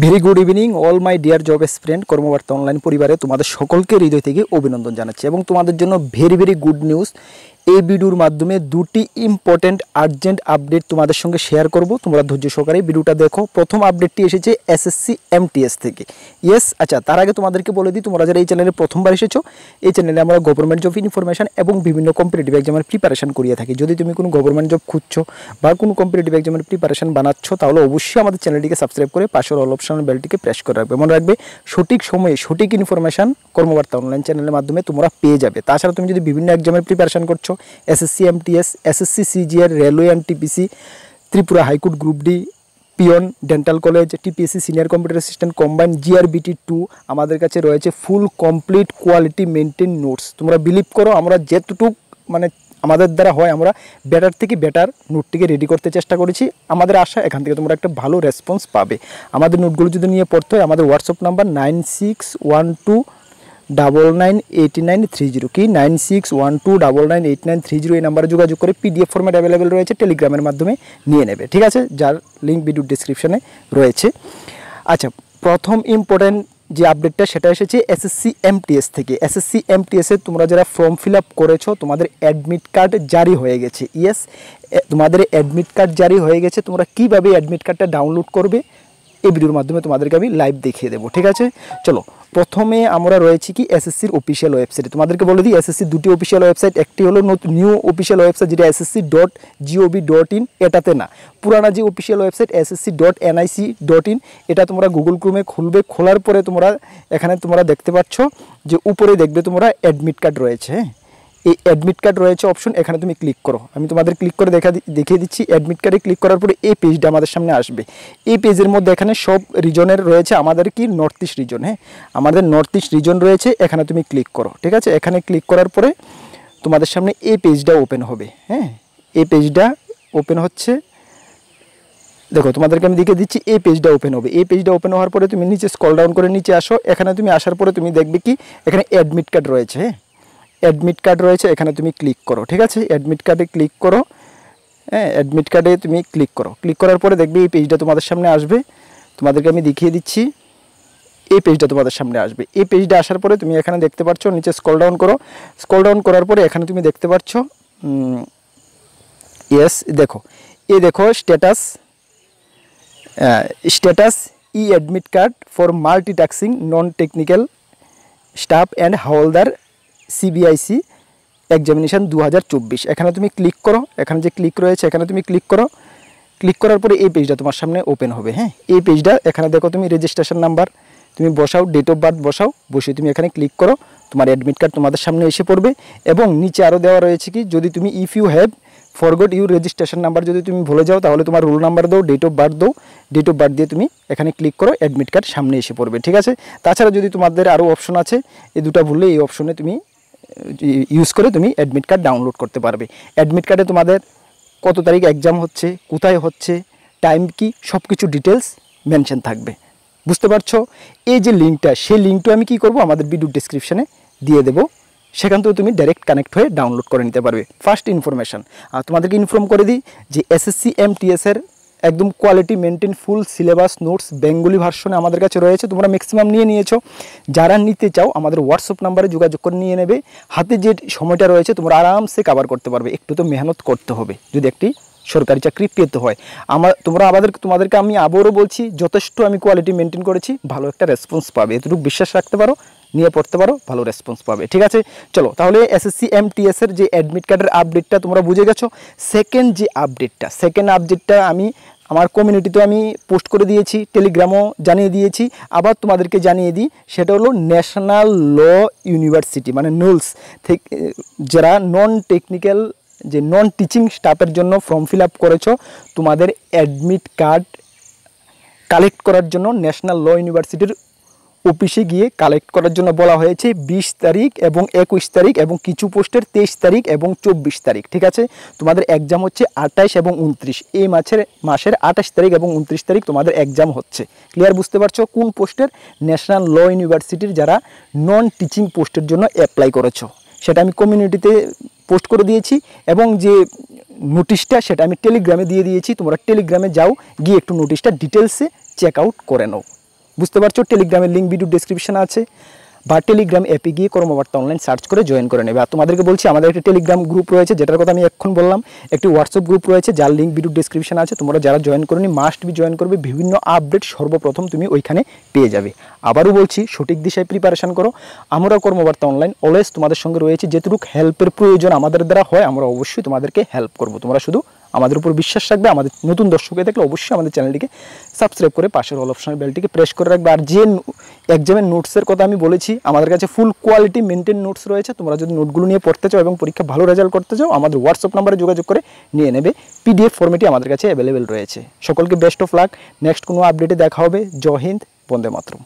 Very good evening all my dear job aspirant Karmabarta online পরিবারে তোমাদের সকলকে হৃদয় থেকে অভিনন্দন জানাচ্ছি এবং তোমাদের জন্য ভেরি ভেরি গুড নিউজ। এই ভিডিওর মাধ্যমে দুটি ইম্পর্টেন্ট আর্জেন্ট আপডেট তোমাদের সঙ্গে শেয়ার করব। তোমরা ধৈর্য সহকারে ভিডিওটা দেখো। প্রথম আপডেটটি এসেছে এসএসসি এমটিএস থেকে। ইয়েস, আচ্ছা, তার আগে তোমাদেরকে বলে দিই, তোমরা যারা এই চ্যানেলে প্রথমবার এসেছো, এই চ্যানেলে আমরা গভর্নমেন্ট জব ইনফরমেশন এবং বিভিন্ন কম্পিটিটিভ এক্সামের প্রিপারেশন করিয়ে থাকি। যদি তুমি কোনো গভর্নমেন্ট জব খুঁজছো বা কোনো কম্পিটিটিভ এক্সামের প্রিপারেশন বানাচ্ছ, তাহলে অবশ্যই আমাদের চ্যানেলটিকে সাবস্ক্রাইব করে পাশের অল অপশন বেলটিকে প্রেস করে রাখবে। মনে রাখবে, সঠিক সময়ে সঠিক ইনফরমেশন কর্মবার্তা অনলাইন চ্যানেলের মাধ্যমে তোমরা পেয়ে যাবে। তাছাড়া তুমি যদি বিভিন্ন এক্সামের প্রিপারেশন করছো, SSC MTS, SSC CGR, railway and TPC, Tripura high court group D, peon, dental college, TPSC senior computer assistant combine, GRBT 2, আমাদের কাছে রয়েছে full complete quality maintain notes. তোমরা বিলিভ করো, আমরা যেটুকু আমাদের দ্বারা হয় আমরা বেটার থেকে বেটার নোটটিকে রেডি করতে চেষ্টা করেছি। আমাদের আশা এখান থেকে তোমরা একটা ভালো রেসপন্স পাবে। আমাদের নোটগুলো যদি নিয়ে পড়তে হয়, আমাদের হোয়াটসঅ্যাপ নাম্বার 9612998930 কি 9612998930 এই নাম্বারে যোগাযোগ করে পিডিএফ ফরম্যাট অ্যাভেলেবেল রয়েছে, টেলিগ্রামের মাধ্যমে নিয়ে নেবে। ঠিক আছে, যার লিঙ্ক ভিডিও ডিসক্রিপশনে রয়েছে। আচ্ছা, প্রথম ইম্পর্টেন্ট যে আপডেটটা সেটা এসেছে এসএসসি এমটিএস থেকে। এসএসসি এমটিএসে তোমরা যারা ফর্ম ফিল আপ করেছো, তোমাদের অ্যাডমিট কার্ড জারি হয়ে গেছে। ইয়েস, তোমাদের অ্যাডমিট কার্ড জারি হয়ে গেছে। তোমরা কীভাবে অ্যাডমিট কার্ডটা ডাউনলোড করবে এই ভিডিওর মাধ্যমে তোমাদেরকে আমি লাইভ দেখিয়ে দেবো। ঠিক আছে, চলো। প্রথমে আমরা রয়েছি কি এসএসসির অফিসিয়াল ওয়েবসাইটে। তোমাদেরকে বলে দিই, এসএসসির দুটি অফিসিয়াল ওয়েবসাইট। একটি হলো নিউ অফিসিয়াল ওয়েবসাইট, যেটা ssc.gov.in, এটাতে না। পুরানা যে অফিসিয়াল ওয়েবসাইট ssc.nic.in, এটা তোমরা গুগল ক্রোমে খুলবে। খোলার পরে তোমরা এখানে তোমরা দেখতে পাচ্ছ যে উপরে দেখবে তোমরা অ্যাডমিট কার্ড রয়েছে। এই অ্যাডমিট কার্ড রয়েছে অপশন, এখানে তুমি ক্লিক করো। আমি তোমাদের ক্লিক করে দেখিয়ে দিচ্ছি। অ্যাডমিট কার্ডে ক্লিক করার পরে এই পেজটা আমাদের সামনে আসবে। এই পেজের মধ্যে এখানে সব রিজনের রয়েছে। আমাদের কি নর্থ ইস্ট রিজন, হ্যাঁ, আমাদের নর্থ ইস্ট রিজন রয়েছে। এখানে তুমি ক্লিক করো। ঠিক আছে, এখানে ক্লিক করার পরে তোমাদের সামনে এই পেজটা ওপেন হবে। হ্যাঁ, এই পেজটা ওপেন হচ্ছে। দেখো, তোমাদেরকে আমি দেখিয়ে দিচ্ছি। এই পেজটা ওপেন হবে। এই পেজটা ওপেন হওয়ার পরে তুমি নিচে স্ক্রল ডাউন করে নিচে আসো। এখানে তুমি আসার পরে তুমি দেখবে কি এখানে অ্যাডমিট কার্ড রয়েছে। হ্যাঁ, অ্যাডমিট কার্ড রয়েছে, এখানে তুমি ক্লিক করো। ঠিক আছে, অ্যাডমিট কার্ডে ক্লিক করো। হ্যাঁ, অ্যাডমিট কার্ডে তুমি ক্লিক করো। ক্লিক করার পরে দেখবে এই পেজটা তোমাদের সামনে আসবে। তোমাদেরকে আমি দেখিয়ে দিচ্ছি, এই পেজটা তোমাদের সামনে আসবে। এই পেজটা আসার পরে তুমি এখানে দেখতে পাচ্ছ, নিচে স্ক্রল ডাউন করো। স্ক্রল ডাউন করার পরে এখানে তুমি দেখতে পাচ্ছ, ইয়েস, দেখো, এই দেখো status e admit card for multitasking non technical staff and Havaldar CBIC examination 2024। এখানে তুমি ক্লিক করো। এখানে যে ক্লিক রয়েছে এখানে তুমি ক্লিক করো। ক্লিক করার পরে এই পেজটা তোমার সামনে ওপেন হবে। হ্যাঁ, এই পেজটা এখানে দেখো, তুমি রেজিস্ট্রেশন নাম্বার তুমি বসাও, ডেট অফ বার্থ বসাও, বসিয়ে তুমি এখানে ক্লিক করো। তোমার অ্যাডমিট কার্ড তোমাদের সামনে এসে পড়বে। এবং নিচে আরও দেওয়া রয়েছে কি, যদি তুমি if you have forgot your registration number, যদি তুমি ভুলে যাও তাহলে তোমার রোল নাম্বার দাও, ডেট অফ বার্থ দাও, ডেট অফ বার্থ দিয়ে তুমি এখানে ক্লিক করো, অ্যাডমিট কার্ড সামনে এসে পড়বে। ঠিক আছে, তাছাড়া যদি তোমাদের আরও অপশন আছে, এই দুটো ভুললে এই অপশনে তুমি ইউজ করে তুমি অ্যাডমিট কার্ড ডাউনলোড করতে পারবে। অ্যাডমিট কার্ডে তোমাদের কত তারিখ এক্সাম হচ্ছে, কোথায় হচ্ছে, টাইম কি, সব কিছু ডিটেলস মেনশন থাকবে। বুঝতে পারছো? এই যে লিঙ্কটা, সেই লিঙ্কটা আমি কি করব, আমাদের ভিডিও ডেসক্রিপশনে দিয়ে দেবো। সেখান থেকে তুমি ডাইরেক্ট কানেক্ট হয়ে ডাউনলোড করে নিতে পারবে। ফার্স্ট ইনফরমেশন, আর তোমাদেরকে ইনফর্ম করে দিই যে এসএসসি এমটিএসের একদম quality maintain full syllabus notes Bengali ভার্সনে আমাদের কাছে রয়েছে। তোমরা ম্যাক্সিমাম নিয়ে নিয়েছো। যারা নিতে চাও আমাদের হোয়াটসঅ্যাপ নাম্বারে যোগাযোগ করে নিয়ে নেবে। হাতে যে সময়টা রয়েছে তোমরা আরামসে কভার করতে পারবে। একটু তো মেহনত করতে হবে যদি একটি সরকারি চাকরি পেতে হয়। তোমাদেরকে আমি আবারও বলছি, যথেষ্ট আমি কোয়ালিটি মেনটেন করেছি, ভালো একটা রেসপন্স পাবে, এতটুকু বিশ্বাস রাখতে পারো, নিয়ে পড়তে পারো, ভালো রেসপন্স পাবে। ঠিক আছে, চলো তাহলে এসএসসি এমটিএসের যে অ্যাডমিট কার্ডের আপডেটটা তোমরা বুঝে গেছো। সেকেন্ড আপডেটটা আমি আমার কমিউনিটিতে আমি পোস্ট করে দিয়েছি, টেলিগ্রামও জানিয়ে দিয়েছি, আবার তোমাদেরকে জানিয়ে দিই। সেটা হলো ন্যাশনাল ল ইউনিভার্সিটি মানে নোলস থেকে যারা নন টেকনিক্যাল যে নন টিচিং স্টাফের জন্য ফর্ম ফিল আপ করেছো, তোমাদের অ্যাডমিট কার্ড কালেক্ট করার জন্য ন্যাশনাল ল ইউনিভার্সিটির অফিসে গিয়ে কালেক্ট করার জন্য বলা হয়েছে 20 তারিখ এবং 21 তারিখ এবং কিছু পোস্টের 23 তারিখ এবং 24 তারিখ। ঠিক আছে, তোমাদের এক্সাম হচ্ছে 28 এবং 29, এই মাসের 28 তারিখ এবং 29 তারিখ তোমাদের এক্সাম হচ্ছে। ক্লিয়ার? বুঝতে পারছো? কোন পোস্টের? ন্যাশনাল ল ইউনিভার্সিটির যারা নন টিচিং পোস্টের জন্য অ্যাপ্লাই করেছো, সেটা আমি কমিউনিটিতে পোস্ট করে দিয়েছি এবং যে নোটিশটা সেটা আমি টেলিগ্রামে দিয়ে দিয়েছি। তোমরা টেলিগ্রামে যাও, গিয়ে একটু নোটিশটা ডিটেলসে চেক আউট করে নাও। বুঝতে পারছো? টেলিগ্রামের লিঙ্ক ভিডিও ডেসক্রিপশনে আছে, বা টেলিগ্রাম অ্যাপে গিয়ে কর্মবার্তা অনলাইন সার্চ করে জয়েন করে নেবে। আর তোমাদেরকে বলছি আমাদের একটা টেলিগ্রাম গ্রুপ রয়েছে, যেটার কথা আমি এখন বললাম, একটি হোয়াটসঅ্যাপ গ্রুপ রয়েছে যার লিঙ্ক ভিডিও ডেসক্রিপশনে আছে। তোমরা যারা জয়েন করোনি মাস্ট বি জয়েন করবে, বিভিন্ন আপডেট সর্বপ্রথম তুমি ওইখানে পেয়ে যাবে। আবারও বলছি, সঠিক দিশায় প্রিপারেশন করো। আমরা কর্মবার্তা অনলাইন অলওয়েজ তোমাদের সঙ্গে রয়েছে, যেটুকু হেল্পের প্রয়োজন আমাদের দ্বারা হয় আমরা অবশ্যই তোমাদেরকে হেল্প করব। তোমরা শুধু আমাদের উপর বিশ্বাস রাখবে। আমাদের নতুন দর্শক হয়ে থাকলে অবশ্যই আমাদের চ্যানেলটিকে সাবস্ক্রাইব করে পাশের অল অপশনের বেলটিকে প্রেস করে রাখবে। আর যে এক্সামের নোটসের কথা আমি বলেছি, আমাদের কাছে ফুল কোয়ালিটি মেনটেন নোটস রয়েছে। তোমরা যদি নোটগুলো নিয়ে পড়তে চাও এবং পরীক্ষা ভালো রেজাল্ট করতে চাও, আমাদের হোয়াটসঅ্যাপ নাম্বারে যোগাযোগ করে নিয়ে নেবে। পিডিএফ ফর্মেটে আমাদের কাছে অ্যাভেলেবেল রয়েছে। সকলকে বেস্ট অফ লাক। নেক্সট কোনো আপডেটে দেখা হবে। জয় হিন্দ, বন্দে মাতরম।